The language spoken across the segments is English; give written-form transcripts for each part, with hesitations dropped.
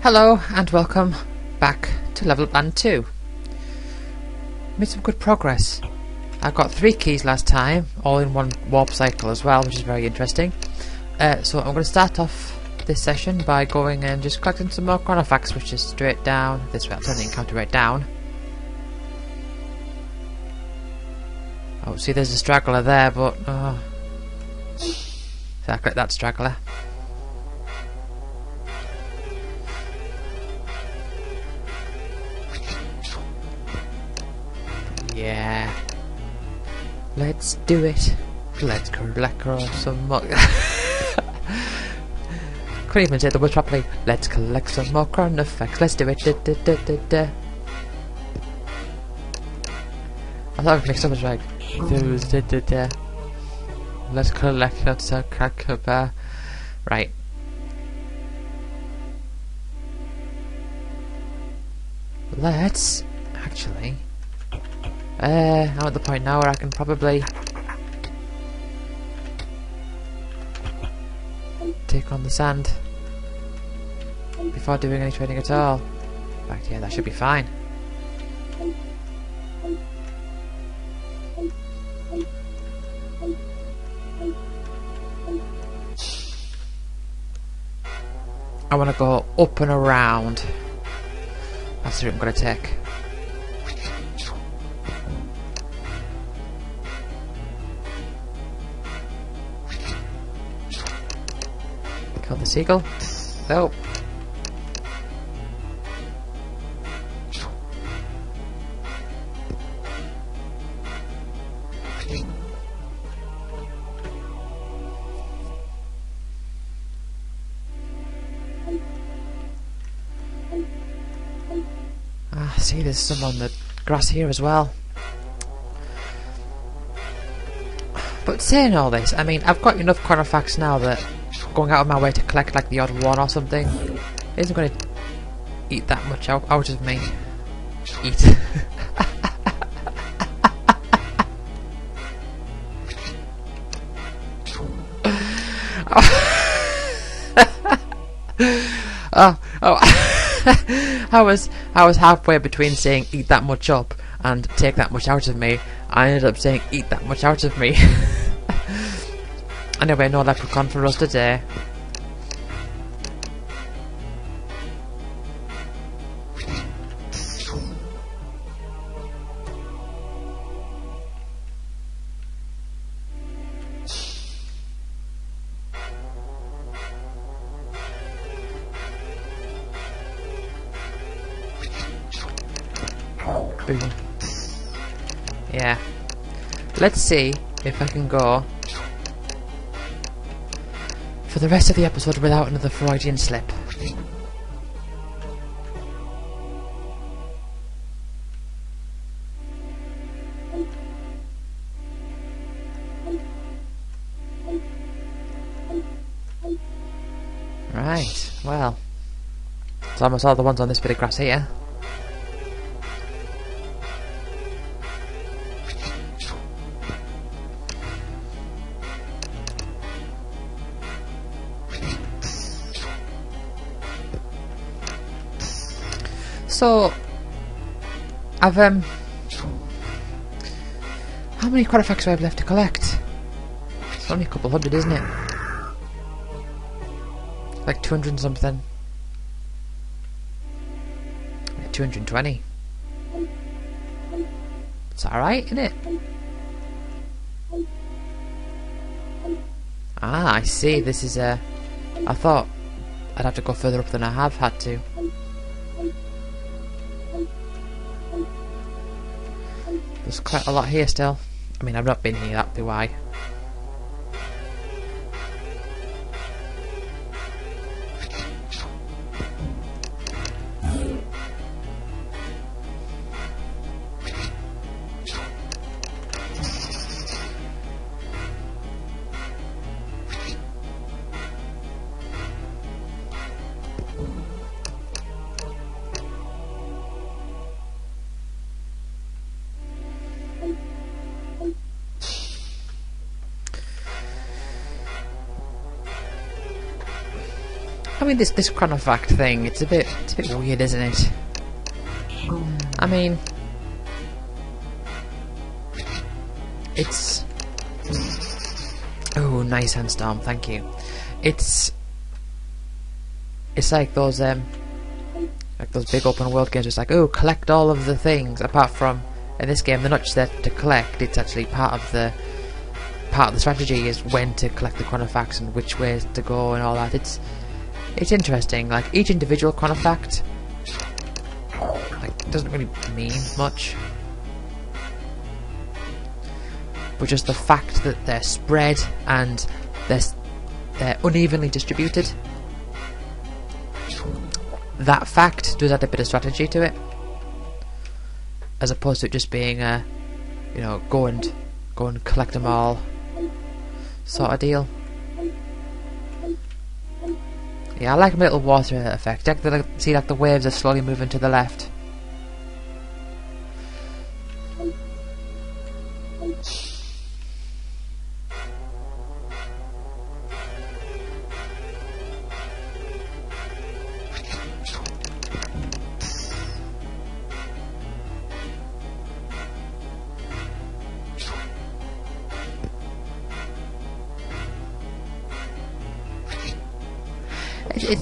Hello and welcome back to Level Band 2. Made some good progress. I got 3 keys last time, all in one warp cycle as well, which is very interesting. So I'm going to start off this session by going and just collecting some more Chronofacts, which is straight down this way. I'm turning the encounter right down. Oh, see, there's a straggler there, but so I click that straggler. Yeah, let's do it. Let's collect some more. Couldn't even say the words properly. Let's collect some more Chronofacts. Let's do it. I thought it mixed up as right. Let's collect some Chronofacts. Right. Let's actually. I'm at the point now where I can probably take on the sand before doing any trading at all. In fact, yeah, that should be fine. I want to go up and around. That's the route I'm going to take. Kill the seagull. Nope. Ah, see, there's some on the grass here as well. But saying all this, I mean, I've got enough Chronofacts now that going out of my way to collect like the odd one or something isn't going to eat that much out of me. Eat. I was halfway between saying eat that much up and take that much out of me. I ended up saying eat that much out of me. Anyway, no leprechaun for us today. Boom. Yeah. Let's see if I can go for the rest of the episode without another Freudian slip. Right, well, it's almost all the ones on this bit of grass here. So, I've how many Chronofacts do I have left to collect? It's only a couple hundred, isn't it? Like 200 and something. Like 220. It's alright, isn't it? Ah, I see. This is I thought I'd have to go further up than I have had to. There's quite a lot here still. I mean, I've not been here, that'd be why. mean, this Chronofact thing, it's a bit weird, isn't it? I mean, it's... Oh, nice Sandstorm, thank you. It's like those big open world games. It's like, oh, collect all of the things. Apart from in this game, they're not just there to collect. It's actually part of the strategy is when to collect the Chronofacts and which ways to go and all that. It's interesting. Like each individual Chronofact, like doesn't really mean much, but just the fact that they're spread and they're unevenly distributed. That fact does add a bit of strategy to it, as opposed to it just being a, you know, go and collect them all sort of deal. Yeah, I like my little water effect. See, like the waves are slowly moving to the left.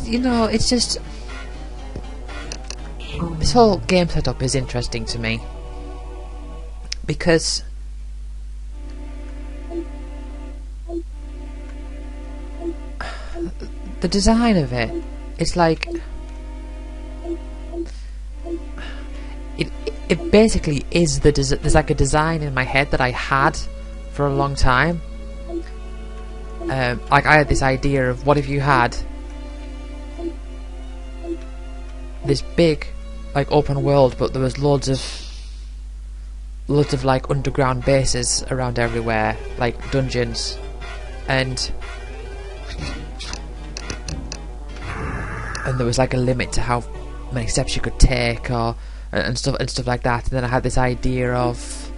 You know, it's just... This whole game setup is interesting to me, because the design of it, it's like... It basically is there's like a design in my head that I had for a long time. Like I had this idea of, what if you had this big, like, open world, but there was loads of like underground bases around everywhere, like dungeons, and there was like a limit to how many steps you could take, or and stuff like that. And then I had this idea of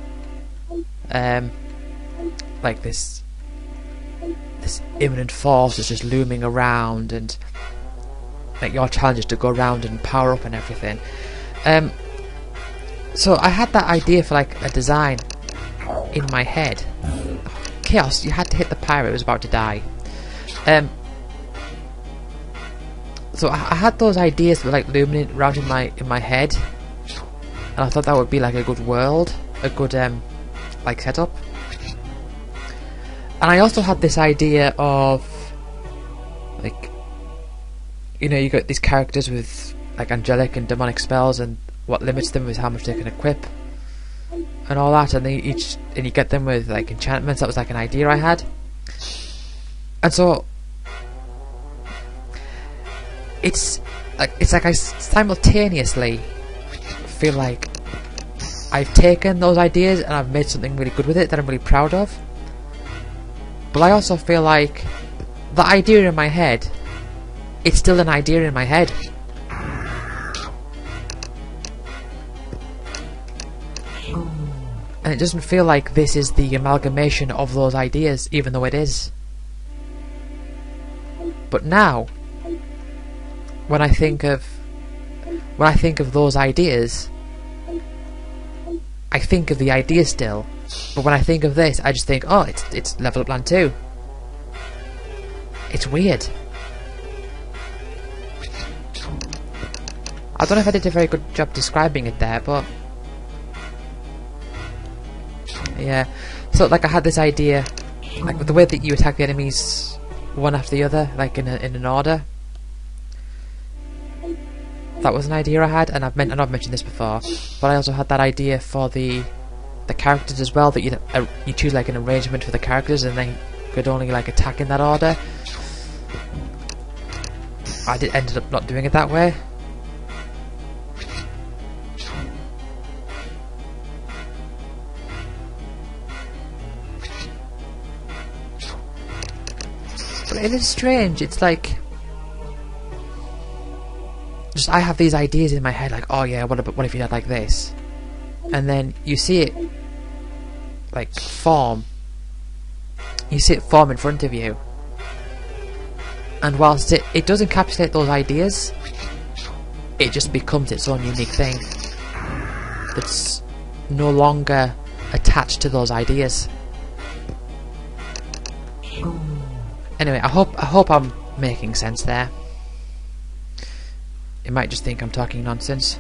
like this imminent force is just looming around, and like your challenge is to go around and power up and everything. So I had that idea for like a design in my head. Chaos, you had to hit the pirate who was about to die. So I had those ideas like looming around in my head, and I thought that would be like a good world, a good like setup. And I also had this idea of, like, you know, you got these characters with like angelic and demonic spells, and what limits them is how much they can equip and all that, and you get them with like enchantments. That was like an idea I had. And so it's like I simultaneously feel like I've taken those ideas and I've made something really good with it that I'm really proud of, but I also feel like the idea in my head, it's still an idea in my head. And it doesn't feel like this is the amalgamation of those ideas, even though it is. But now, when I think of those ideas, I think of the idea still. But when I think of this, I just think, oh, it's Level Up Land 2. It's weird. I don't know if I did a very good job describing it there, but yeah. So like I had this idea, like with the way that you attack the enemies one after the other, like in an order. That was an idea I had, and I've mentioned this before, but I also had that idea for the characters as well, that you choose like an arrangement for the characters, and they could only like attack in that order. I ended up not doing it that way. But it is strange. It's like, just I have these ideas in my head, like, oh yeah, what if you had like this, and then you see it like form. You see it form in front of you, And whilst it does encapsulate those ideas, it just becomes its own unique thing that's no longer attached to those ideas. Anyway, I hope I'm making sense there. You might just think I'm talking nonsense.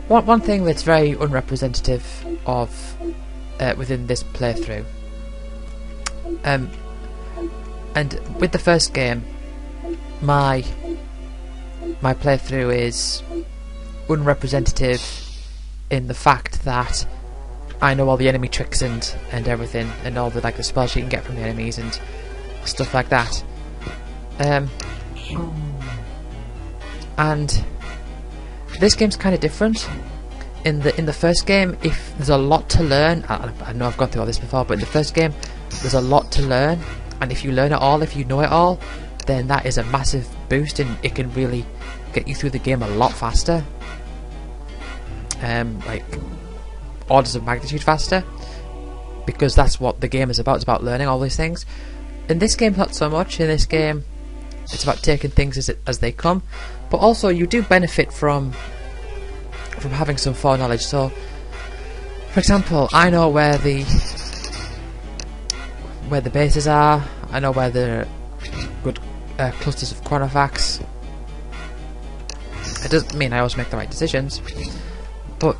One thing that's very unrepresentative of within this playthrough, and with the first game, my playthrough is unrepresentative in the fact that I know all the enemy tricks and everything, and all the the spells you can get from the enemies and stuff like that. And this game's kind of different. In the first game, if there's a lot to learn, I know I've gone through all this before, but in the first game, there's a lot to learn, and if you learn it all, if you know it all, then that is a massive boost, and it can really get you through the game a lot faster. Like orders of magnitude faster, because that's what the game is about. It's about learning all these things. In this game, not so much. In this game, it's about taking things as they come, but also you do benefit from having some foreknowledge. So, for example, I know where the bases are. I know where the good clusters of Chronophax. It doesn't mean I always make the right decisions, but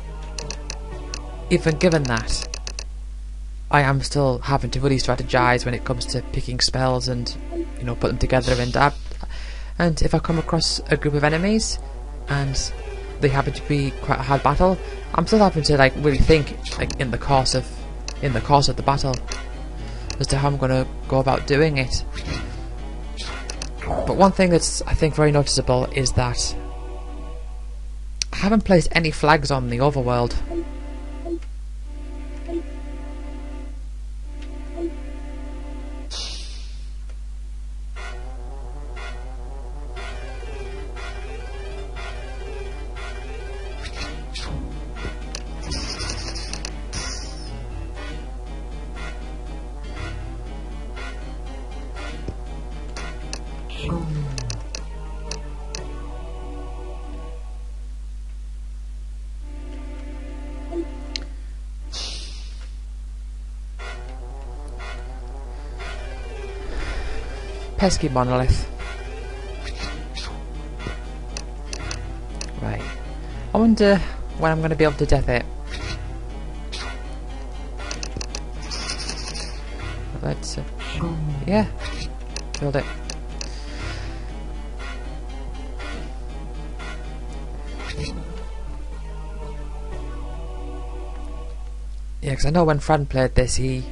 even given that, I am still having to really strategize when it comes to picking spells and put them together. And if I come across a group of enemies and they happen to be quite a hard battle, I'm still having to really think in the course of the battle as to how I'm going to go about doing it. But one thing that's I think very noticeable is that I haven't placed any flags on the overworld. Pesky monolith. Right. I wonder when I'm going to be able to death it. Let's... yeah. Killed it. Yeah, because I know when Fran played this, he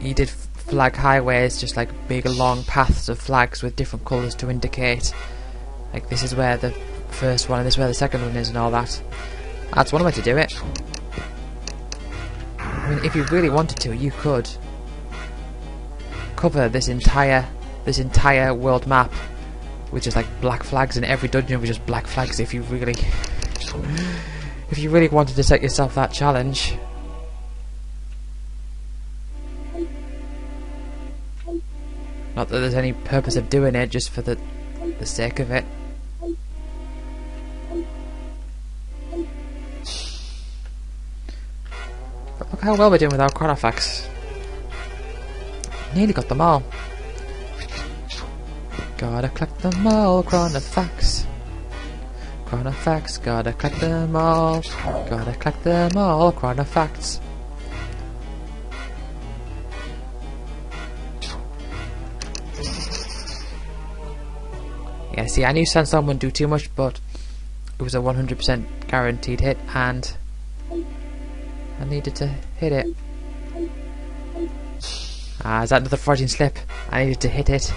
did flag highways, just big long paths of flags with different colours to indicate this is where the first one and this is where the second one is and all that. That's one way to do it. I mean, if you really wanted to, you could cover this entire world map with just black flags, and every dungeon with just black flags if you really wanted to set yourself that challenge. Not that there's any purpose of doing it, just for the sake of it. But look how well we're doing with our Chronophax. Nearly got them all. Gotta collect them all, Chronophax. Chronophax, gotta collect them all. Gotta collect them all, Chronophax. Yeah, see, I knew Sandstorm wouldn't do too much, but it was a 100% guaranteed hit, and I needed to hit it. Ah, is that another Freudian slip? I needed to hit it.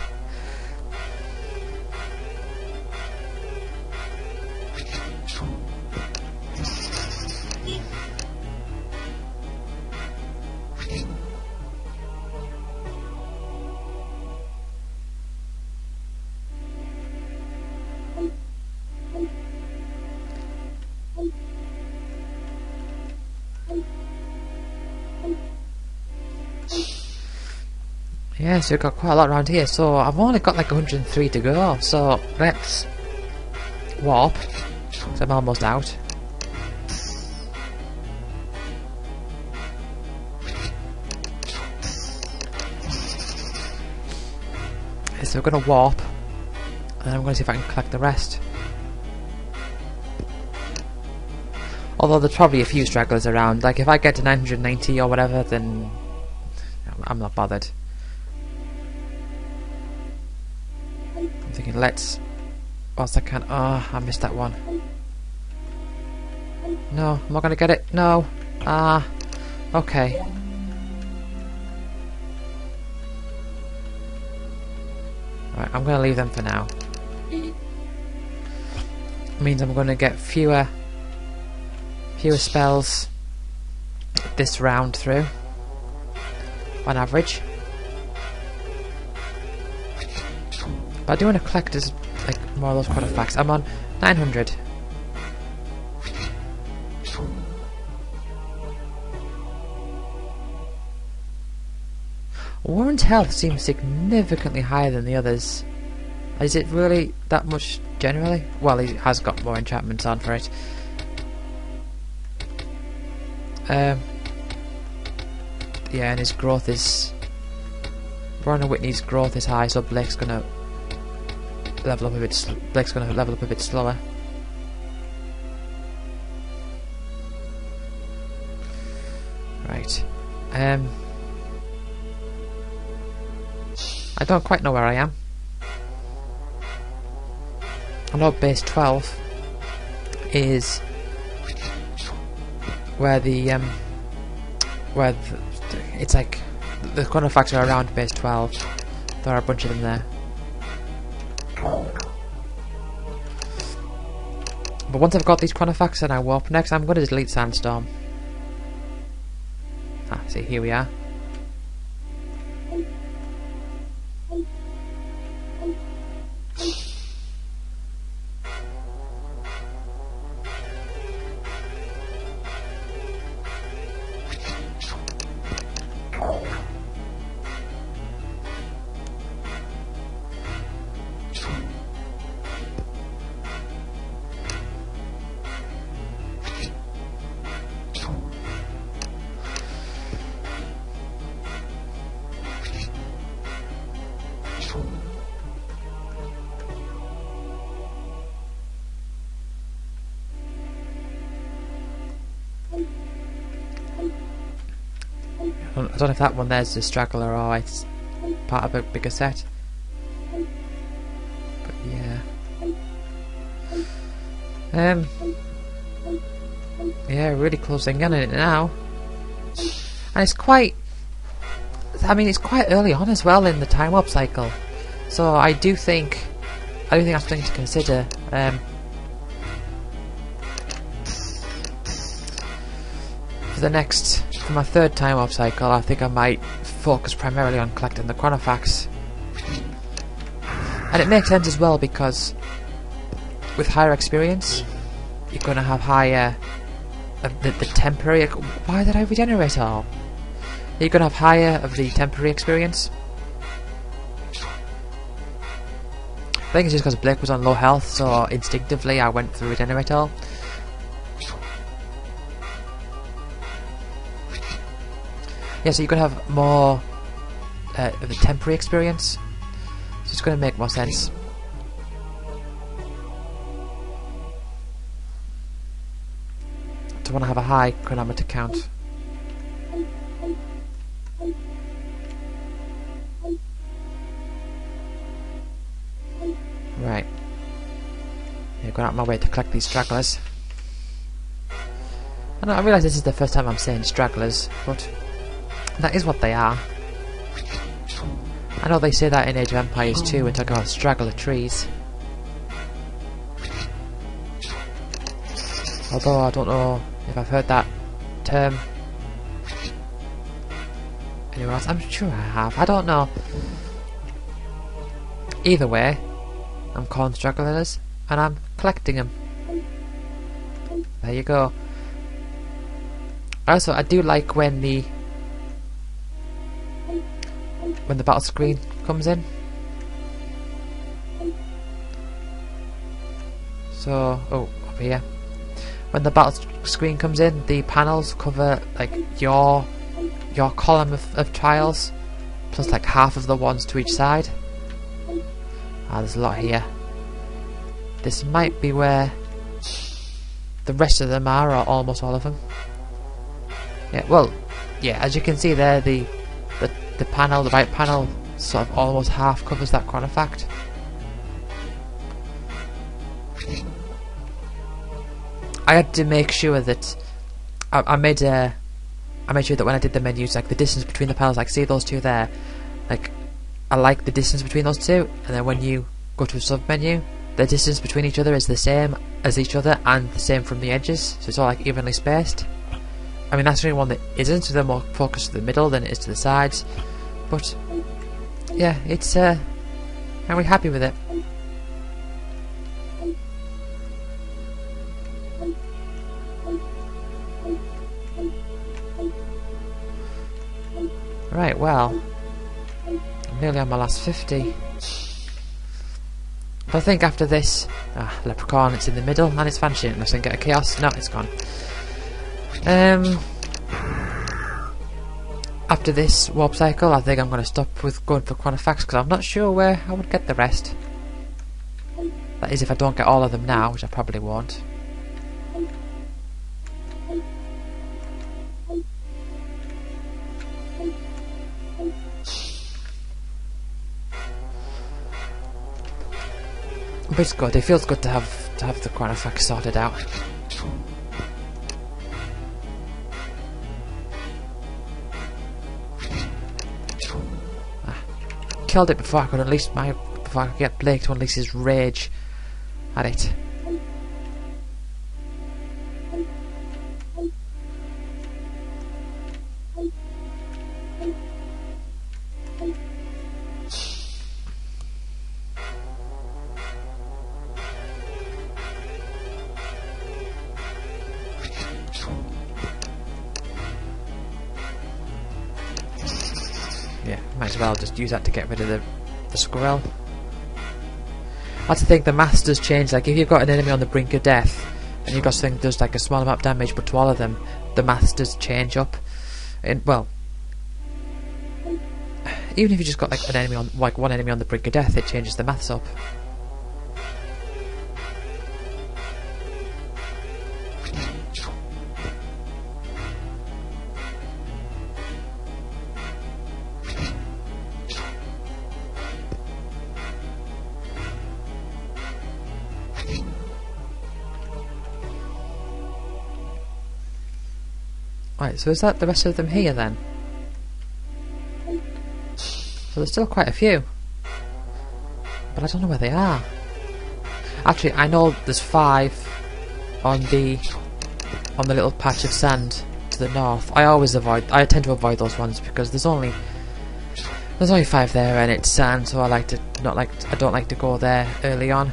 Yeah, so we've got quite a lot around here. So I've only got like 103 to go. So let's warp. So I'm almost out. So we're going to warp. And I'm going to see if I can collect the rest. Although there's probably a few stragglers around. Like if I get to 990 or whatever, then I'm not bothered. I'm thinking, let's... whilst I can... oh, I missed that one. No, I'm not going to get it. No. Ah. Okay. Right, I'm going to leave them for now. Means I'm going to get fewer spells this round through, on average. But I do want to collect as like more of those artifacts. I'm on 900. Warren's health seems significantly higher than the others. Is it really that much generally? Well, he has got more enchantments on for it. Yeah, and his growth is... Warren and Whitney's growth is high, so Blake's gonna level up a bit. Blake's gonna level up a bit slower. Right. I don't quite know where I am. I know base 12 is where it's like the artifacts are around base 12. There are a bunch of them there. But once I've got these artifacts and I warp next, I'm going to delete Sandstorm. Ah, see, here we are. I don't know if that one there's the straggler or it's part of a bigger set. But yeah. Yeah, really closing in on it now. And it's quite... I mean, it's quite early on as well in the time warp cycle. So I do think that's something to consider. For my third time warp cycle, I think I might focus primarily on collecting the Chronofacts. And it makes sense as well because with higher experience, you're going to have higher the temporary... Why did I regenerate all? You're going to have higher of the temporary experience. I think it's just because Blake was on low health, so instinctively I went for regenerate all. Yeah, so you're going to have more of the temporary experience. So it's going to make more sense. To want to have a high chronometer count. Right. Yeah, going out of my way to collect these stragglers. I realise this is the first time I'm saying stragglers, but that is what they are. I know they say that in Age of Empires too when talking about straggler trees. Although I don't know if I've heard that term anywhere else. I'm sure I have. I don't know. Either way, I'm calling stragglers and I'm collecting them. There you go. Also, I do like when when the battle screen comes in. So, oh, up here. When the battle screen comes in, the panels cover like your column of tiles, plus like half of the ones to each side. Ah, there's a lot here. This might be where the rest of them are, or almost all of them. Yeah, well, yeah, as you can see there, the panel, the right panel, sort of almost half covers that Chronofact. I had to make sure that I made sure that when I did the menus, like the distance between the panels, like see those two there, like I like the distance between those two, and then when you go to a sub menu, the distance between each other is the same as each other and the same from the edges, so it's all like evenly spaced. I mean, that's the only one that isn't, so they're more focused to the middle than it is to the sides. But yeah, it's I'm really happy with it. Right, well, I'm nearly on my last 50. But I think after this, Leprechaun, it's in the middle and it's vanishing. Unless I can get a Chaos. No, it's gone. After this warp cycle, I think I'm going to stop with going for Chronofacts because I'm not sure where I would get the rest. That is, if I don't get all of them now, which I probably won't. But it's good. It feels good to have the Chronofacts sorted out. Killed it before I could unleash before I could get Blake to unleash his rage at it. Yeah, might as well just use that to get rid of the squirrel. That's the thing, the maths does change. Like if you've got an enemy on the brink of death and you've got something that does like a small amount of damage, but to all of them the maths does change up. And well, even if you just got like one enemy on the brink of death, it changes the maths up. Right, so is that the rest of them here then? So there's still quite a few. But I don't know where they are. Actually, I know there's 5 on the little patch of sand to the north. I tend to avoid those ones because there's only 5 there and it's sand, so I don't like to go there early on.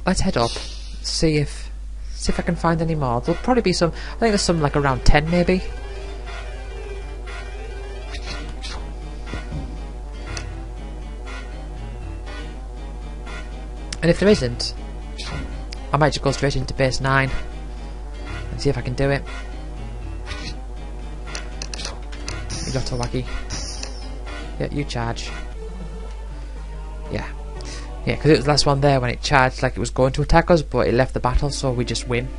Let's head up, see if I can find any more. There'll probably be some. I think there's some like around 10 maybe. And if there isn't, I might just go straight into base 9 and see if I can do it. You got to Wacky. Yeah, you charge. Yeah. Yeah, because it was the last one there when it charged like it was going to attack us, but it left the battle, so we just win.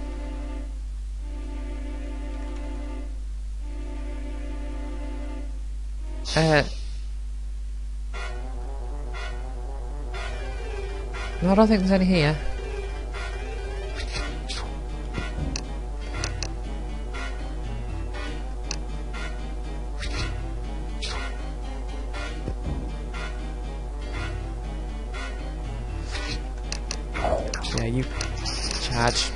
No, I don't think there's any here. Yeah, you charged.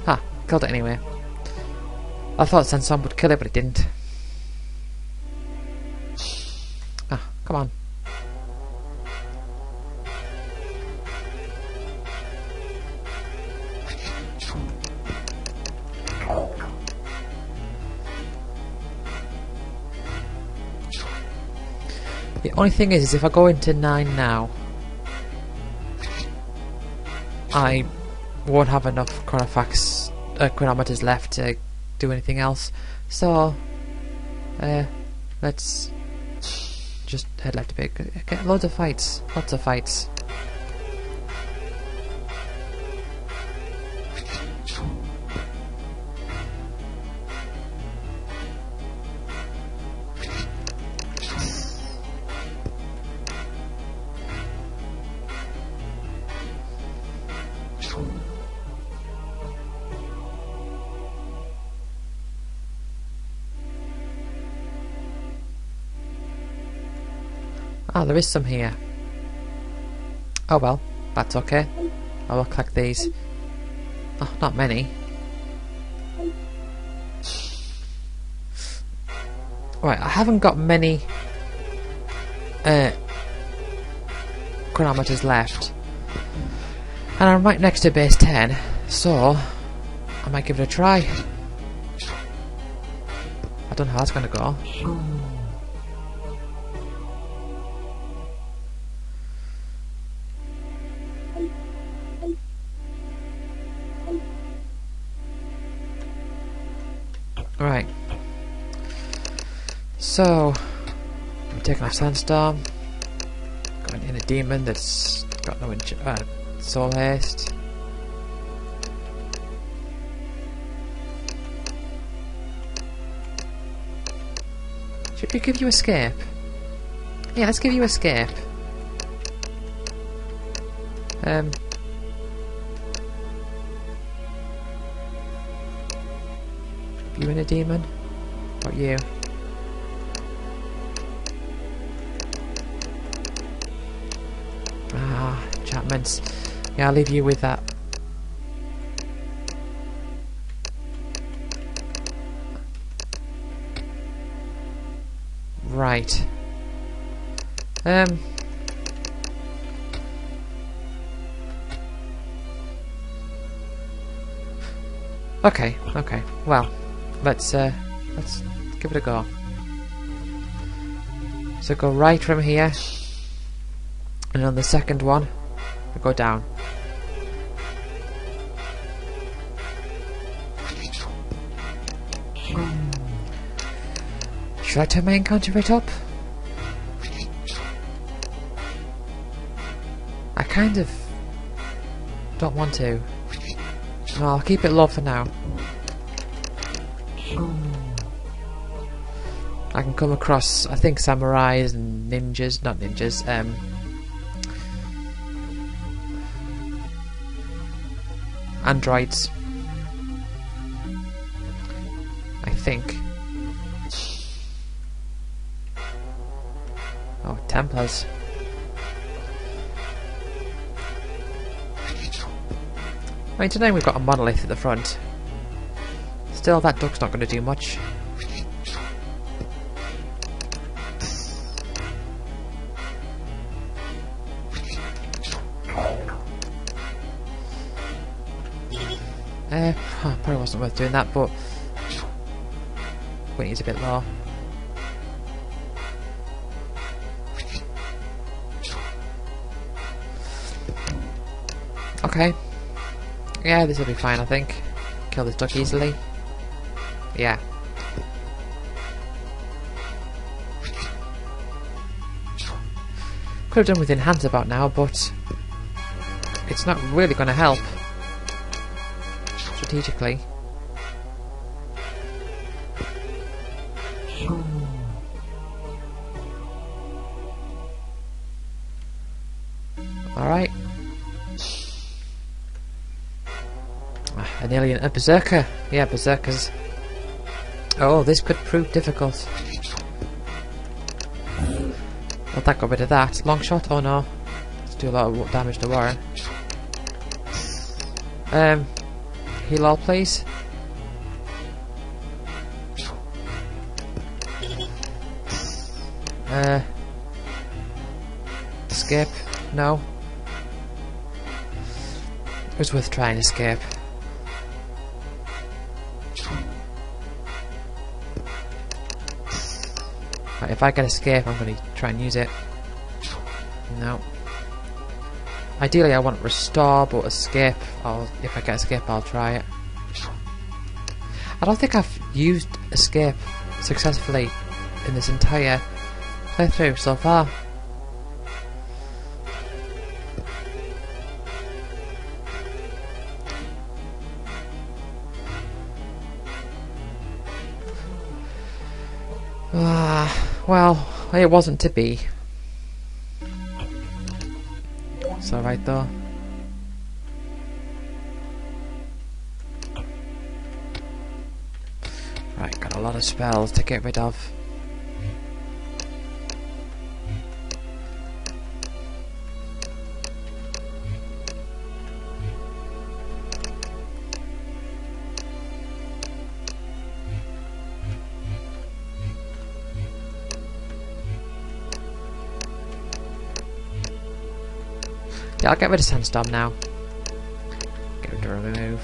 Ah, killed it anyway. I thought Sansom would kill it, but it didn't. Come on. The only thing is if I go into 9 now, I won't have enough chronometers left to do anything else. So, let's just head left a bit. Get loads of fights. Lots of fights. Ah, there is some here. Oh well, that's okay. I will collect these. Oh, not many. Right, I haven't got many chronometers left. And I'm right next to base 10, so I might give it a try. I don't know how that's gonna go. Right. So, I'm taking off Sandstorm. Going in a demon that's got no soul haste. Should we give you escape? Yeah, let's give you escape. You in a demon? What you? Ah, enchantments. Yeah, I'll leave you with that. Right. Okay, okay. Well, let's give it a go. So go right from here, and on the second one, we go down. Should I turn my encounter rate up? I kind of don't want to. No, I'll keep it low for now. I can come across, I think, samurais and ninjas, not ninjas, androids. I think. Oh, Templars. I mean, today we've got a monolith at the front. Still, that duck's not going to do much. Probably wasn't worth doing that, but Whitney's a bit low. Okay. Yeah, this will be fine, I think. Kill this duck easily. Yeah. Could have done with enhance about now, but it's not really going to help strategically. Alright. An alien, a berserker. Yeah, berserkers. Oh, this could prove difficult. Well, that got rid of that. Long shot? Oh no. Let's do a lot of damage to Warren. Heal all, please. escape? No. It was worth trying to escape. Right, if I get escape, I'm going to try and use it. No. Ideally, I want restore, but escape, if I get escape, I'll try it. I don't think I've used escape successfully in this entire playthrough so far. Well, it wasn't to be. It's alright though. Right, got a lot of spells to get rid of. Yeah, I'll get rid of Sandstorm now. Get rid of remove.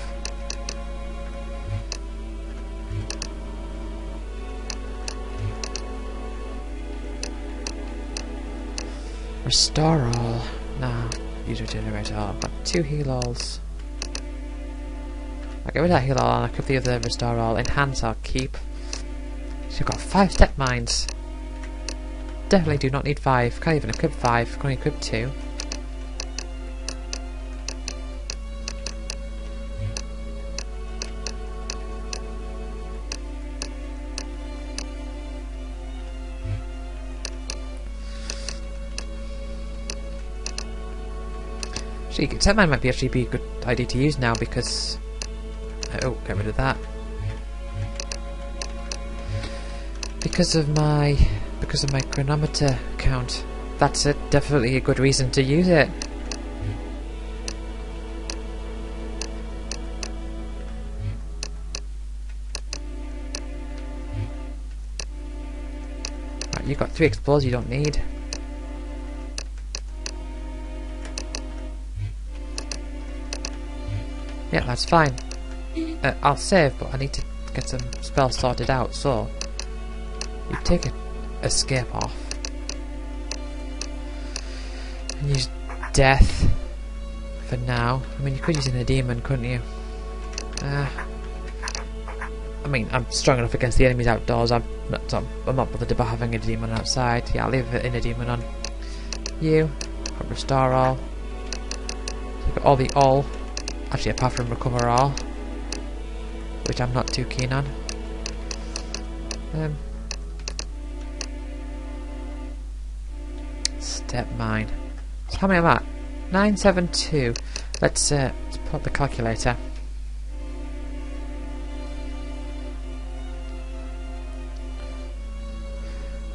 Restore all. Nah, use regenerate all. I've got 2 heal alls. I'll get rid of that heal all and I'll keep the other restore all. Enhance I'll keep. So you've got 5 step mines. Definitely do not need 5. Can't even equip 5. Can only equip 2. Step mine might actually be a good idea to use now because oh, get rid of that. Because of my chronometer count. That's definitely a good reason to use it. Right, you've got 3 explorers you don't need. Yeah, that's fine. I'll save, but I need to get some spells sorted out, so you take escape off and use death for now. I mean, you could use a demon, couldn't you? I mean, I'm strong enough against the enemies outdoors. I'm not bothered about having a demon outside. Yeah, I'll leave a demon on. You got restore all. You've got all the all. Actually, apart from recover all, which I'm not too keen on. Step mine. So how many am I at? 972. Let's pull up the calculator.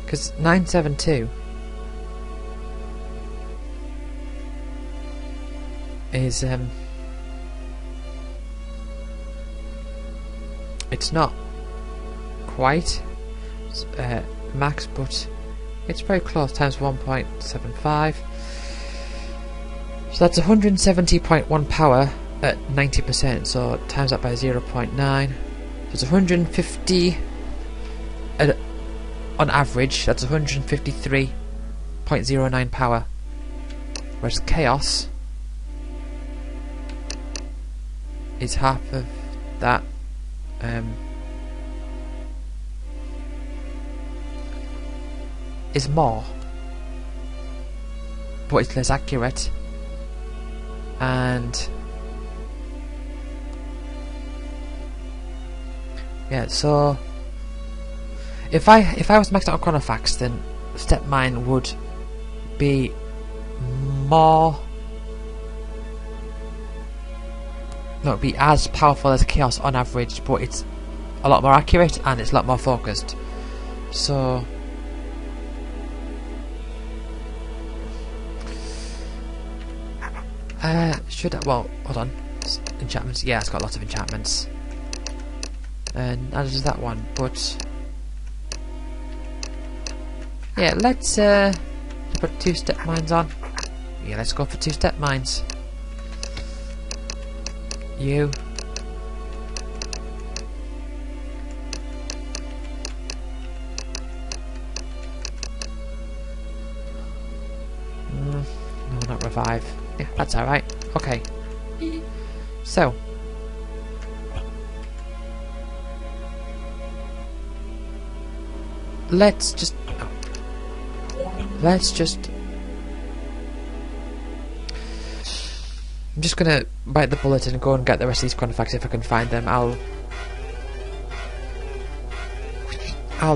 Because 972 is it's not quite max, but it's very close, times 1.75. So that's 170.1 power at 90%, so times that by 0.9. So it's 150 on average, that's 153.09 power. Whereas Chaos is half of that. Is more, but it's less accurate, and yeah. So if I was maxed out on Chronofax, then Step Mine would be more. Not be as powerful as Chaos on average, but it's a lot more accurate and it's a lot more focused. So should I, well, hold on. Enchantments, yeah, it's got lots of enchantments. And as does that one, but yeah, let's put 2 step mines on. Yeah, let's go for 2 step mines. You. No, not revive. Yeah, that's alright. Okay. So. Let's just I'm just gonna bite the bullet and go and get the rest of these Chronofacts if I can find them. I'll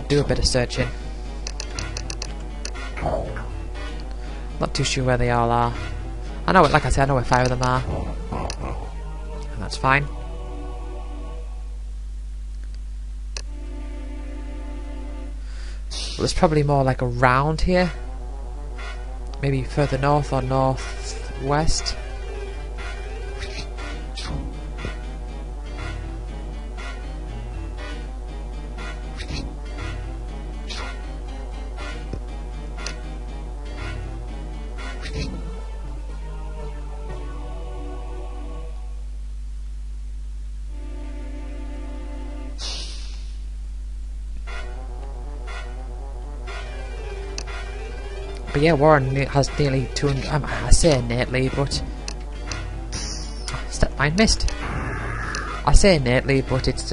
do a bit of searching. Not too sure where they all are. I know, like I said, I know where 5 of them are. And that's fine. Well, there's probably more like around here. Maybe further north or northwest. But yeah, Warren has nearly 200. I say innately, but step mine missed. I say innately, but it's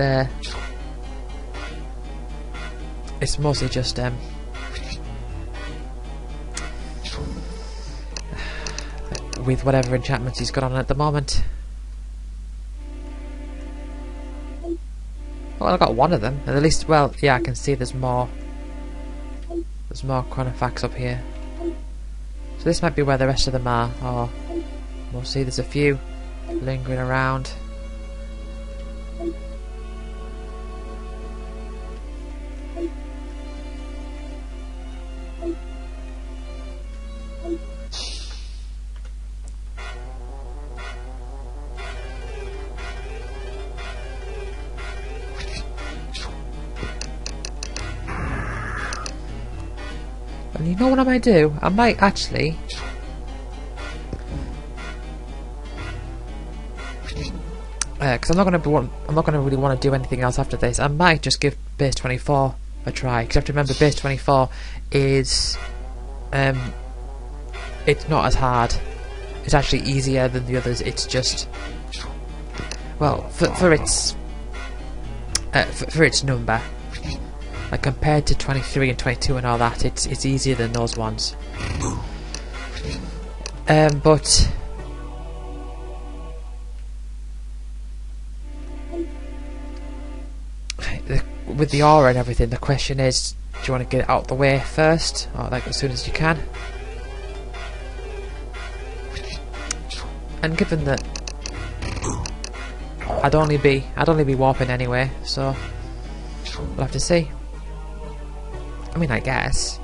mostly just with whatever enchantments he's got on at the moment. Well, I got one of them. At least, well, yeah, I can see there's more. There's more Chronofacts up here. So this might be where the rest of them are, or we'll see. There's a few lingering around. And you know what I might do? I might actually because I'm not going to really want to do anything else after this. I might just give base 24 a try, because you have to remember base 24 is it's not as hard. It's actually easier than the others. It's just, well, for its number, like compared to 23 and 22 and all that, it's easier than those ones. But with the aura and everything, the question is, do you want to get it out the way first, or like as soon as you can? And given that I'd only be warping anyway, so we'll have to see. I mean, I guess.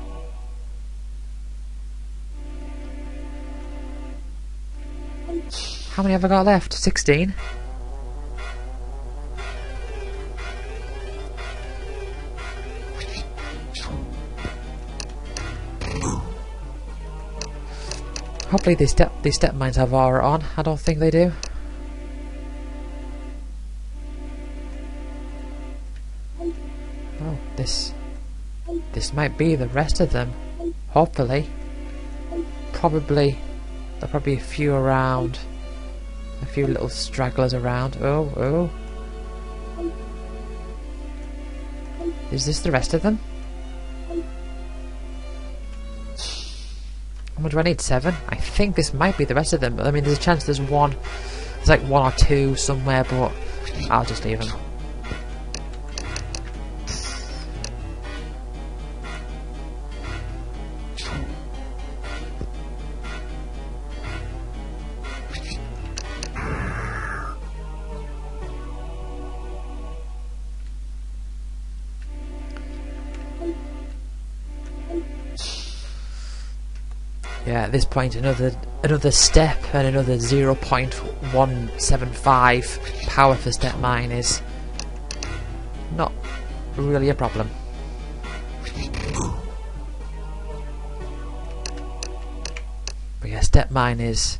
How many have I got left? 16? Hopefully these step mines have aura on. I don't think they do. Oh, this might be the rest of them. Hopefully. Probably there'll probably be a few around. A few little stragglers around. Oh. Is this the rest of them? How much do I need? 7? I think this might be the rest of them. I mean, there's a chance there's one. There's like 1 or 2 somewhere, but I'll just leave them. Yeah, at this point another step and another 0.175 power for step mine is not really a problem. But yeah, Step Mine is...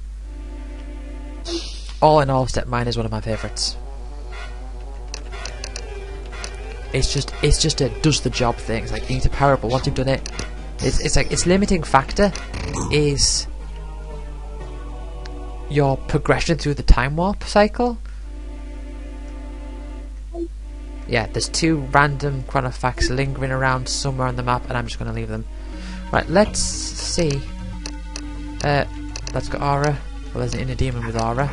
All in all, Step Mine is one of my favourites. It's just a does the job thing. It's like you need to power up, but once you've done it, it's like its limiting factor is your progression through the time warp cycle. Yeah, there's 2 random Chronofacts lingering around somewhere on the map, and I'm just going to leave them. Right, let's see. Let's go Aura. Well, there's an inner demon with Aura.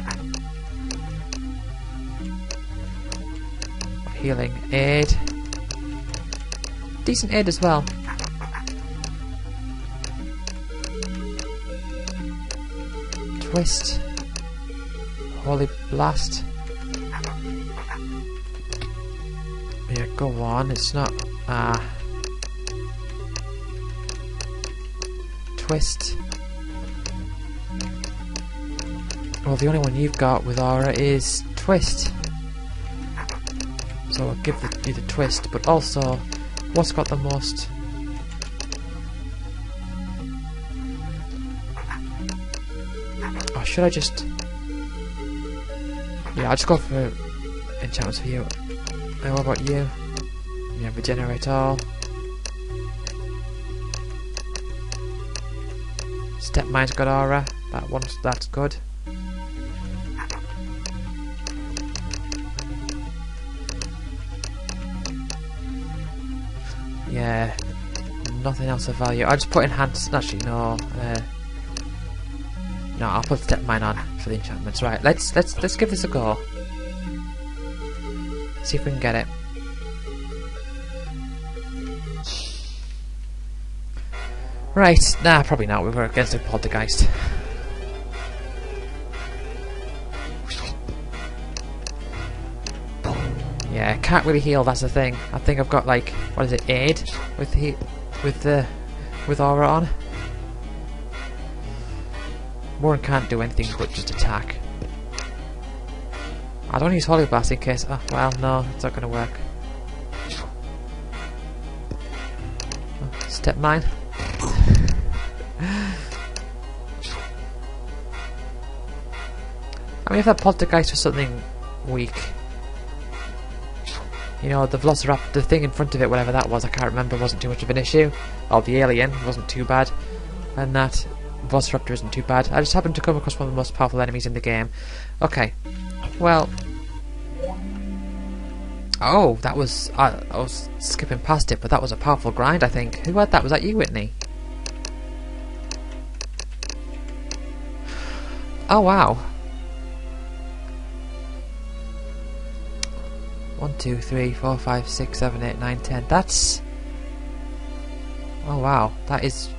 Healing aid. Decent aid as well. Twist. Holy Blast. Yeah, go on. It's not. Twist. Well, the only one you've got with Aura is Twist. So I'll give you the Twist, but also, what's got the most? Or should I just... Yeah, I'll just go for enchantments for you. And what about you? Yeah, regenerate all. Step Mine's got Aura. That's good. Yeah, nothing else of value. I'll just put enhanced. Actually, no. No, I'll put Step Mine on for the enchantments. Right, let's give this a go. See if we can get it. Right, nah, probably not. We were against a poltergeist. Yeah, can't really heal. That's the thing. I think I've got like, what is it, aid with Aura on. Warren can't do anything but just attack. I don't use Holy Blast in case. Oh, well, no, it's not going to work. Oh, Step Mine. I mean, if that poltergeist was something weak, you know, the Velociraptor, the thing in front of it, whatever that was, I can't remember, wasn't too much of an issue. Oh, the alien wasn't too bad, and that Velociraptor isn't too bad. I just happened to come across one of the most powerful enemies in the game. Okay, well, oh, that was, I was skipping past it, but that was a powerful grind, I think. Who had that? Was that you, Whitney? Oh, wow. 1, 2, 3, 4, 5, 6, 7, 8, 9, 10. That's... Oh, wow. That is...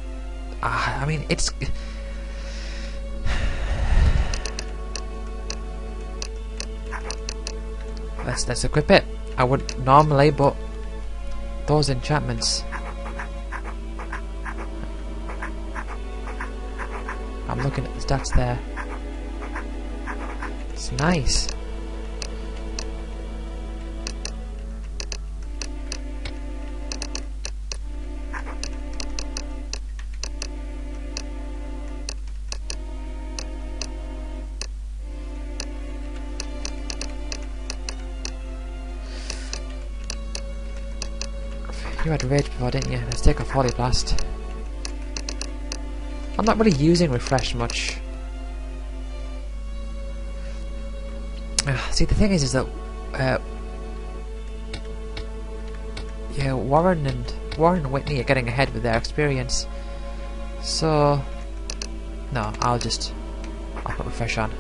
I mean, it's... Let's equip it. I wouldn't normally, but... Those enchantments... I'm looking at the stats there. It's nice. You had Rage before, didn't you? Let's take off Holy Blast. I'm not really using Refresh much. See, the thing is that yeah, Warren and Whitney are getting ahead with their experience. So no, I'll put Refresh on.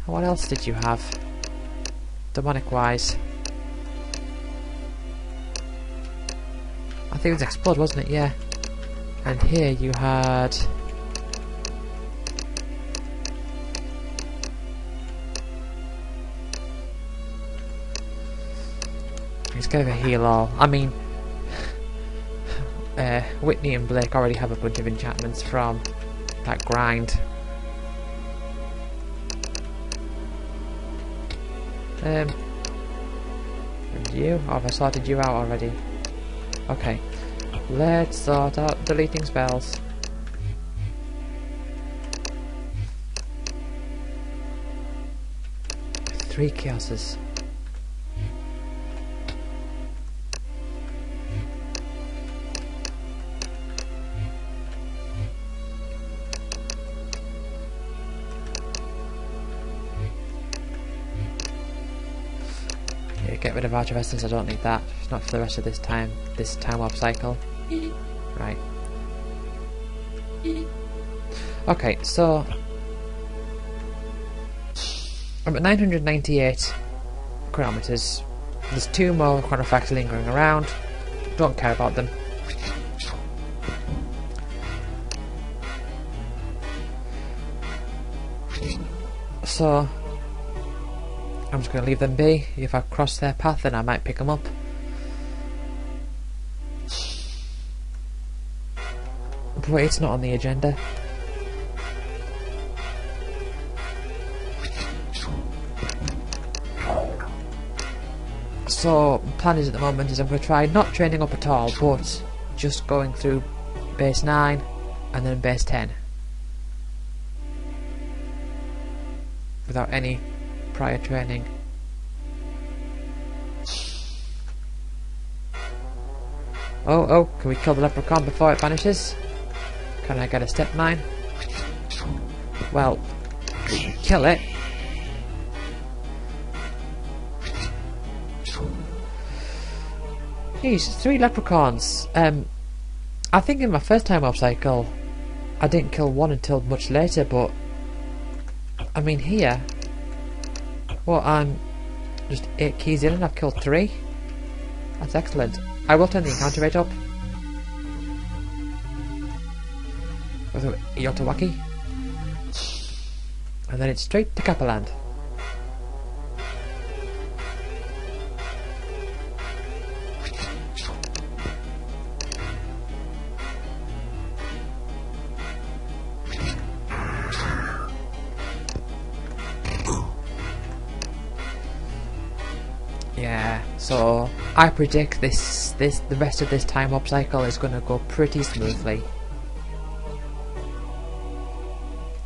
What else did you have? Demonic wise. I think it was Explode, wasn't it? Yeah. And here you had... He's going to heal all. I mean... Whitney and Blake already have a bunch of enchantments from that grind. And you? Or have I sorted you out already? Okay. Let's sort out deleting spells. Three chaoses. Yeah, get rid of Arch of Essence, I don't need that. It's not for the rest of this time warp cycle. Right. Okay, so I'm at 998 chronometers. There's 2 more chronofacts lingering around. Don't care about them. So I'm just going to leave them be. If I cross their path, then I might pick them up. But it's not on the agenda. So, plan is at the moment is I'm going to try not training up at all, but just going through base 9 and then base 10. Without any prior training. Oh, can we kill the leprechaun before it vanishes? Can I get a step mine? Well, kill it. Jeez, 3 leprechauns. I think in my first time warp cycle, I didn't kill one until much later, but I mean here, well, I'm just 8 keys in and I've killed 3. That's excellent. I will turn the encounter rate up. With Yotawaki. And then it's straight to Kappaland. Yeah, so I predict the rest of this time warp cycle is going to go pretty smoothly.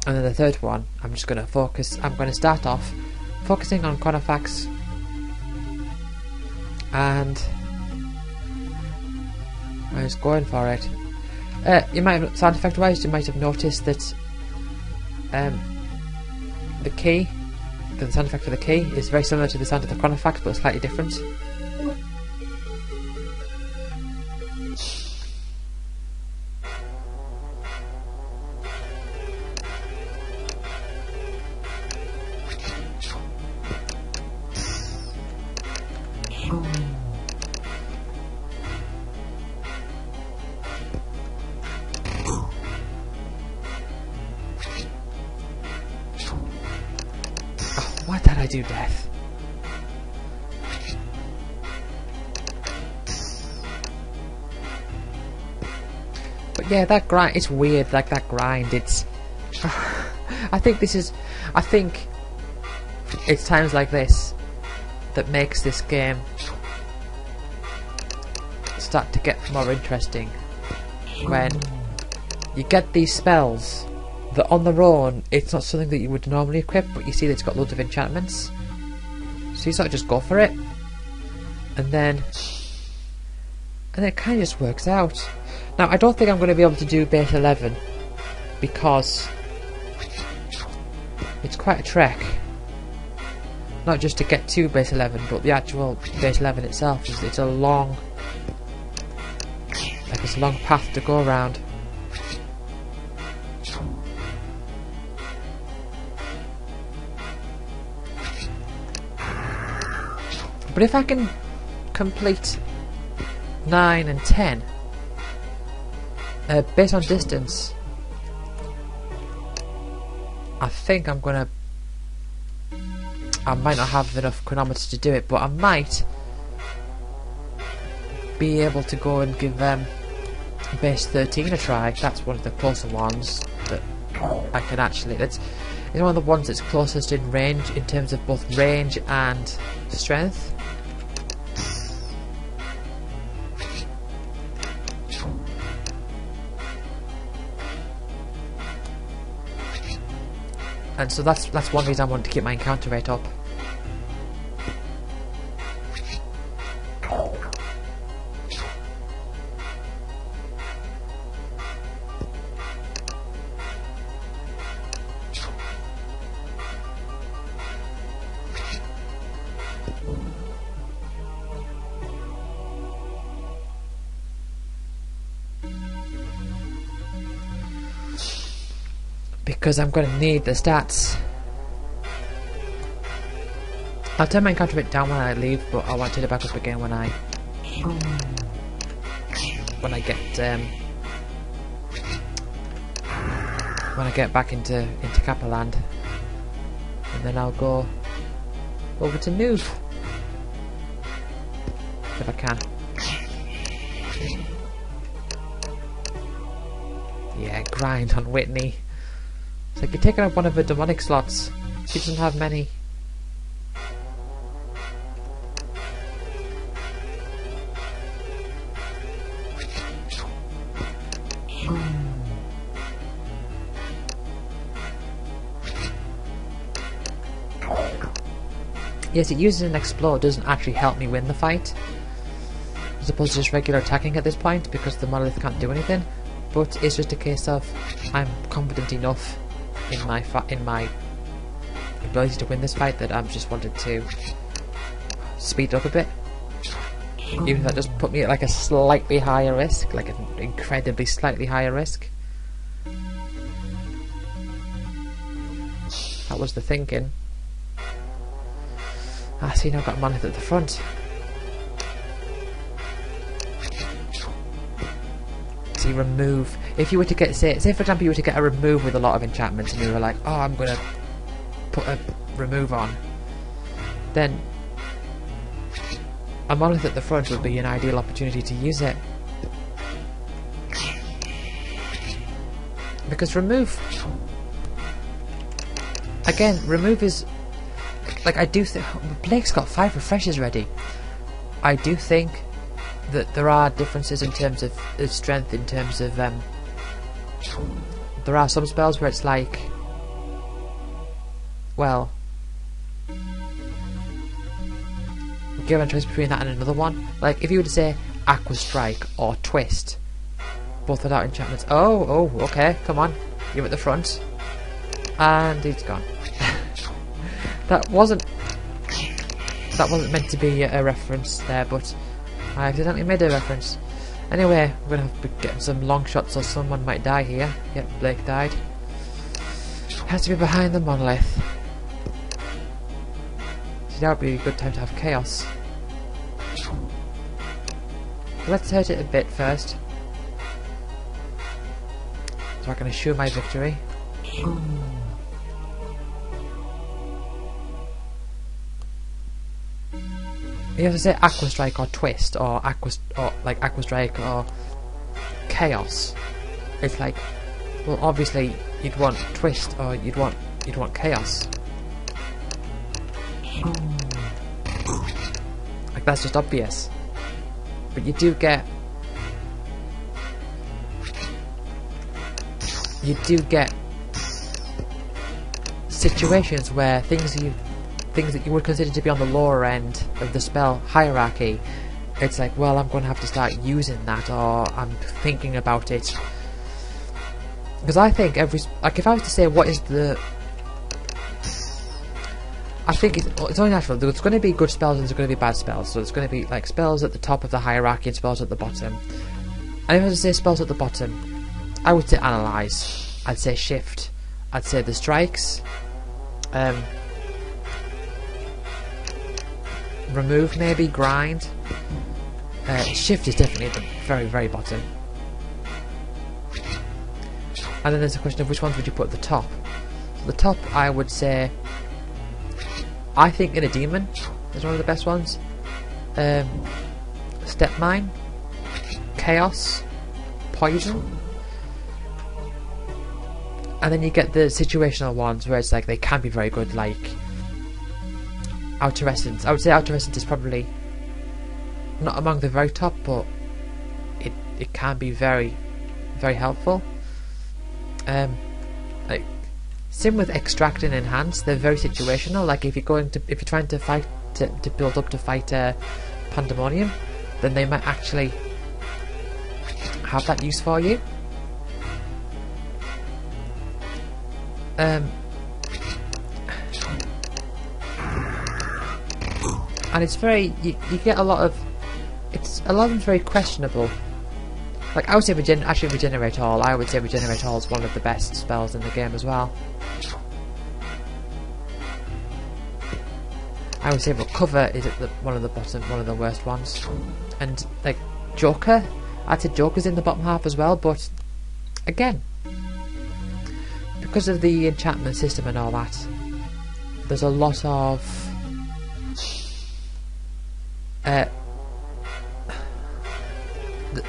And then the third one, I'm just going to focus. I'm going to start off focusing on chronofacts, and I was going for it. You might have, sound effect wise, you might have noticed that the key. The sound effect for the key is very similar to the sound of the chronofact, but slightly different. Why did I do death? But yeah, that grind, it's weird, like that grind, it's... I think it's times like this that makes this game start to get more interesting. When you get these spells that on their own, it's not something that you would normally equip, but you see that it's got loads of enchantments. So you sort of just go for it. And then it kind of just works out. Now, I don't think I'm going to be able to do base 11, because it's quite a trek. Not just to get to base 11, but the actual base 11 itself, it's a long... like it's a long path to go around. But if I can complete 9 and 10, based on distance, I think I'm gonna... I might not have enough chronometers to do it, but I might be able to go and give base 13 a try. That's one of the closer ones that I can actually. It's one of the ones that's closest in range in terms of both range and strength. And so that's one reason I want to keep my encounter rate up. Because I'm going to need the stats. I'll turn my encounter rate down when I leave, but I want to turn it back up again when I get back into Kappa Land, and then I'll go over to Nuve if I can. Yeah, grind on Whitney. It's like you're taking up one of her demonic slots. She doesn't have many. Yes, it uses an explode, doesn't actually help me win the fight, as opposed to just regular attacking at this point, because the monolith can't do anything. But it's just a case of I'm confident enough in my ability to win this fight that I'm just wanted to speed up a bit. Even if that does put me at like a slightly higher risk, like an incredibly slightly higher risk. That was the thinking. Ah, see, now I've got a monolith at the front. See, remove. If you were to get, say for example, you were to get a remove with a lot of enchantments, and you were like, oh, I'm gonna put a remove on, then a monolith at the front would be an ideal opportunity to use it. Because remove, again, remove is, like, I do think Blake's got 5 refreshers ready. I do think that there are differences in terms of strength, in terms of there are some spells where it's like, well, given a choice between that and another one, like if you were to say Aqua Strike or Twist, both without enchantments. Oh, okay, come on, you're at the front, and he's gone. That wasn't meant to be a reference there, but I accidentally made a reference. Anyway, we're gonna have to be getting some long shots or someone might die here. Yep, Blake died. Has to be behind the monolith. See, that would be a good time to have chaos. Let's hurt it a bit first, so I can assure my victory. You have to say Aqua Strike or Twist or Aqua Strike or Chaos. It's like, well, obviously you'd want Twist or you'd want Chaos. Like, that's just obvious. But you do get situations where things that you would consider to be on the lower end of the spell hierarchy, it's like, well, I'm going to have to start using that, or I'm thinking about it. Because I think if I was to say what is the, I think it's only natural. There's going to be good spells and there's going to be bad spells. So there's going to be like spells at the top of the hierarchy and spells at the bottom. And if I was to say spells at the bottom, I would say Analyze, I'd say Shift, I'd say the Strikes, Remove, maybe Grind. Shift is definitely at the very, very bottom. And then there's a question of which ones would you put at the top. So the top, I would say, I think Inner Demon is one of the best ones. Step Mine, Chaos, Poison, And then you get the situational ones where it's like they can be very good, like Outer Essence. I would say Outer Essence is probably not among the very top, but it can be very, very helpful. Like same with Extract and Enhance, they're very situational. Like if you're trying to fight to build up to fight Pandemonium, then they might actually have that use for you. And it's very you get a lot of a lot of them very questionable. Like I would say Regenerate All. I would say Regenerate All is one of the best spells in the game as well. I would say Recover is at one of the bottom, one of the worst ones. And like Joker, I'd say Joker's in the bottom half as well, but again, because of the enchantment system and all that, there's a lot of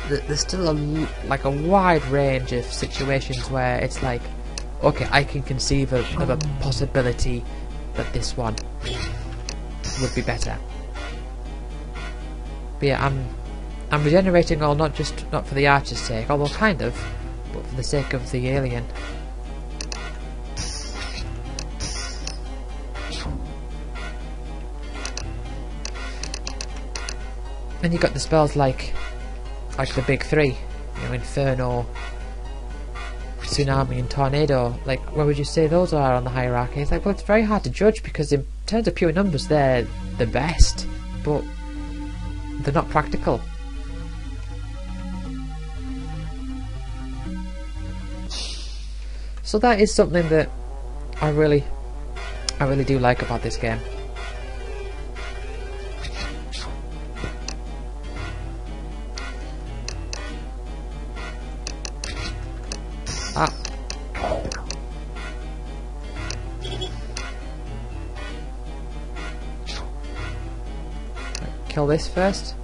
there's still a wide range of situations where it's like, okay, I can conceive of a possibility that this one would be better. But yeah, I'm regenerating all not for the archer's sake, although kind of, but for the sake of the alien. And you got the spells like the big three, you know, Inferno, Tsunami and Tornado. Like, where would you say those are on the hierarchy? It's like, well, it's very hard to judge because in terms of pure numbers they're the best, but they're not practical. So that is something that I really do like about this game. Kill this first.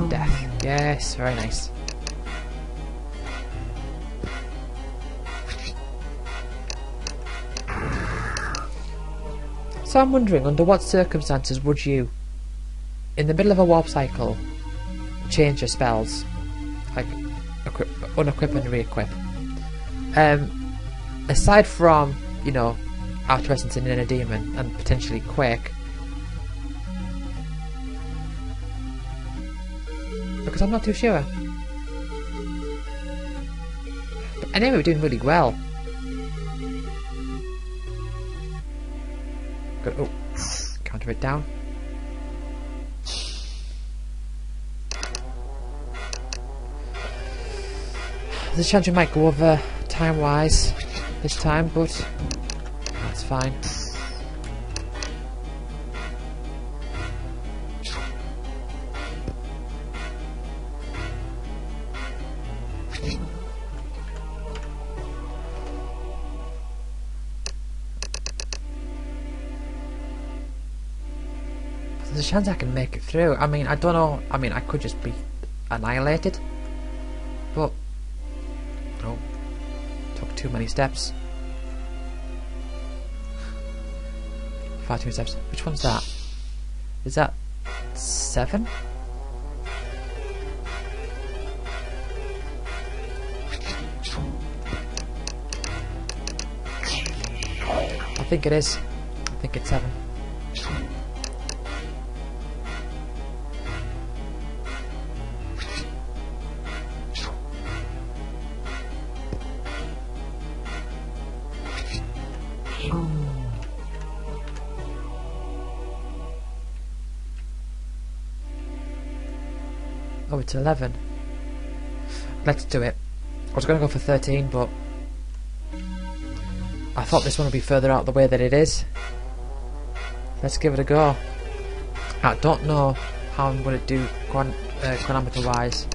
Death. Yes, very nice. So I'm wondering, under what circumstances would you, in the middle of a warp cycle, change your spells? Like, unequip and re-equip. Aside from, you know, Outer Essence and Inner Demon, and potentially Quake, because I'm not too sure. But anyway, we're doing really well. Good. Oh, counter it down. There's a chance we might go over time-wise this time, but that's fine. There's a chance I can make it through. I mean, I don't know. I mean, I could just be annihilated, but no, took too many steps. Far too many steps. Which one's that? Is that 7? I think it is. I think it's 7. Oh, it's 11. Let's do it. I was going to go for 13, but I thought this one would be further out the way than it is. Let's give it a go. I don't know how I'm going to do chronometer wise.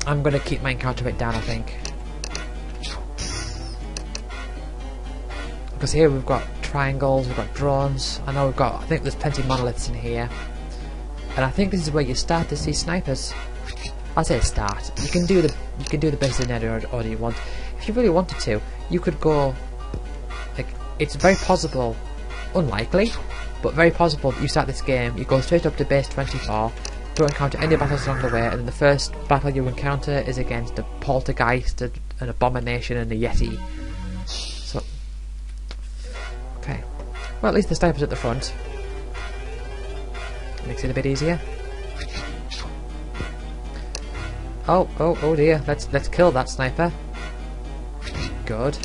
I'm going to keep my encounter rate down, I think. Because here we've got triangles, we've got drones. I think there's plenty of monoliths in here. And I think this is where you start to see snipers. I say start. You can do the basic in any order you want. If you really wanted to, you could go, like, it's very possible, unlikely, but very possible that you start this game, you go straight up to base 24, don't encounter any battles along the way, and then the first battle you encounter is against a poltergeist, an abomination, and a yeti. So, okay. Well, at least the sniper's at the front. Makes it a bit easier. Oh dear, let's kill that sniper. Good.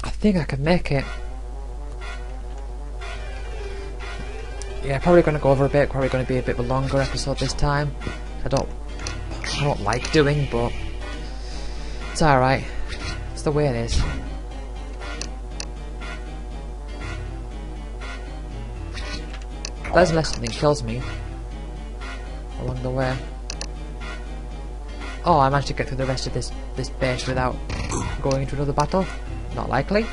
I think I can make it. Yeah, probably going to go over a bit. Probably going to be a bit of a longer episode this time. I don't like doing, but it's all right. It's the way it is. That's unless something kills me along the way. Oh, I managed to get through the rest of this base without going into another battle. Not likely.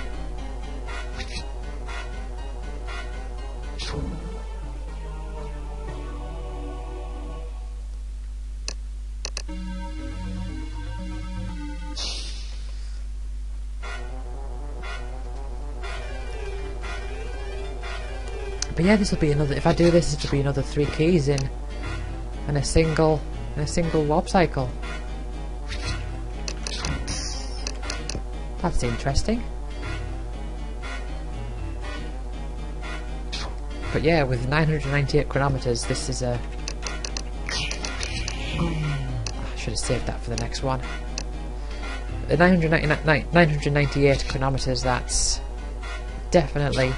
But yeah, this will be another. If I do this, it'll be another 3 keys in a single warp cycle. That's interesting. But yeah, with 998 chronometers, this is a... I should have saved that for the next one. The 998 chronometers, that's definitely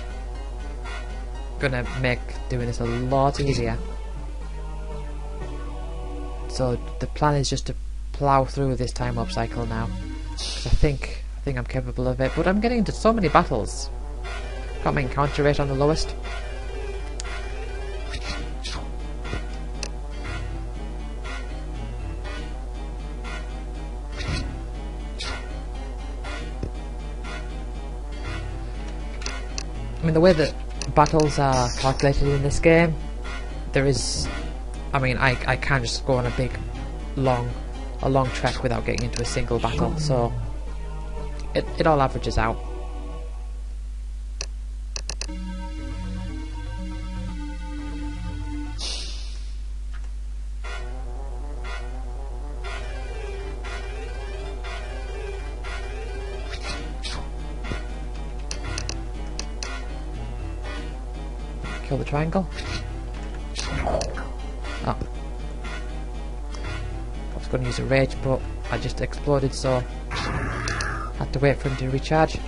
gonna make doing this a lot easier. So the plan is just to plow through this time warp cycle now. 'Cause I think I'm capable of it, but I'm getting into so many battles. Got my encounter rate on the lowest. I mean, the way that battles are calculated in this game, there is... I mean, I can't just go on a long trek without getting into a single battle, so it all averages out. Kill the triangle. Oh. I was going to use a rage, but I just exploded, so had to wait for him to recharge.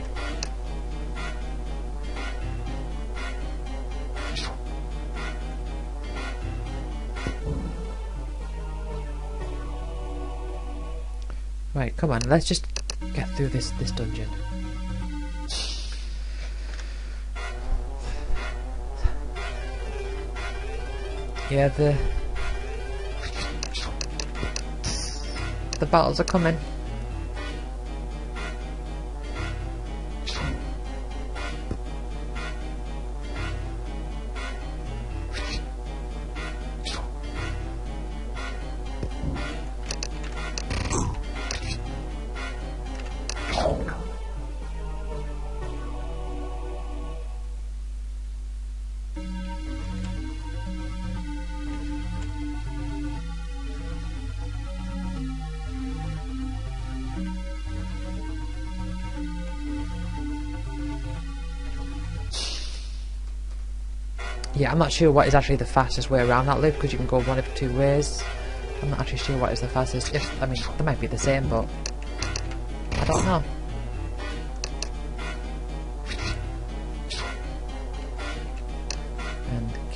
Right, come on, let's just get through this dungeon. Yeah, the battles are coming. Yeah, I'm not sure what is actually the fastest way around that loop, because you can go one of 2 ways. I'm not actually sure what is the fastest. I mean, they might be the same, but I don't know.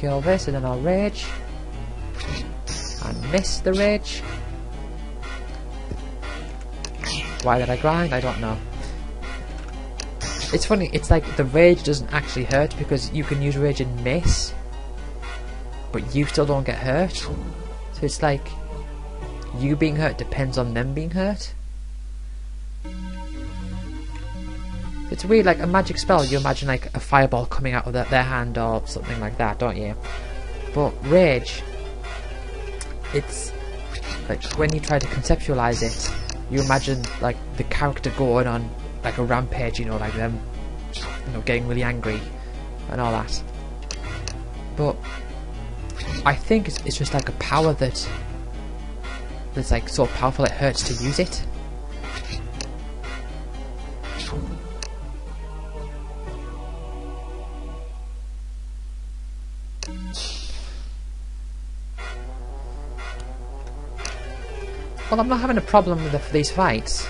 kill this and then I'll rage. And miss the rage. Why did I grind? I don't know. It's funny, it's like the rage doesn't actually hurt because you can use rage and miss, but you still don't get hurt. So it's like you being hurt depends on them being hurt. It's weird, like a magic spell, you imagine like a fireball coming out of their hand or something like that, don't you? But rage, it's like when you try to conceptualize it, you imagine like the character going on like a rampage, you know, like them, you know, getting really angry and all that. But I think it's just like a power that's like so powerful it hurts to use it. Well, I'm not having a problem with these fights.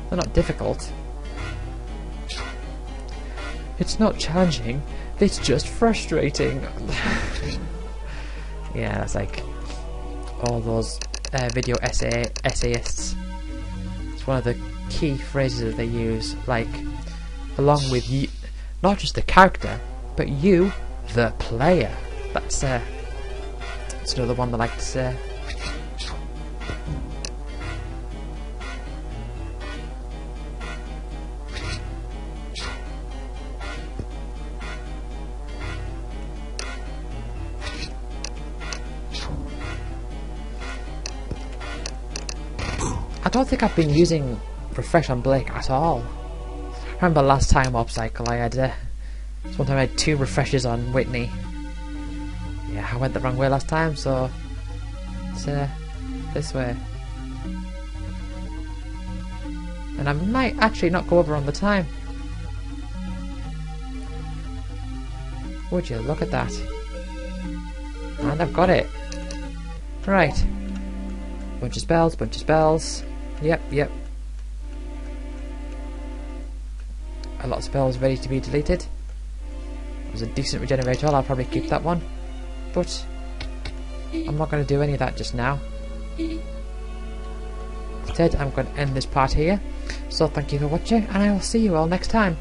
They're not difficult. It's not challenging, it's just frustrating. Yeah, that's like all those video essayists. It's one of the key phrases that they use, like, along with you, not just the character, but you, the player. That's another one that I like to say. I don't think I've been using refresh on Blake at all. I remember last time Warp Cycle I had one time I had 2 refreshes on Whitney. Yeah, I went the wrong way last time, so it's this way. And I might actually not go over on the time. Would you look at that? And I've got it. Right. Bunch of spells, bunch of spells. Yep. A lot of spells ready to be deleted. There's a decent regenerator, I'll probably keep that one. But I'm not going to do any of that just now. Instead, I'm going to end this part here. So thank you for watching, and I will see you all next time.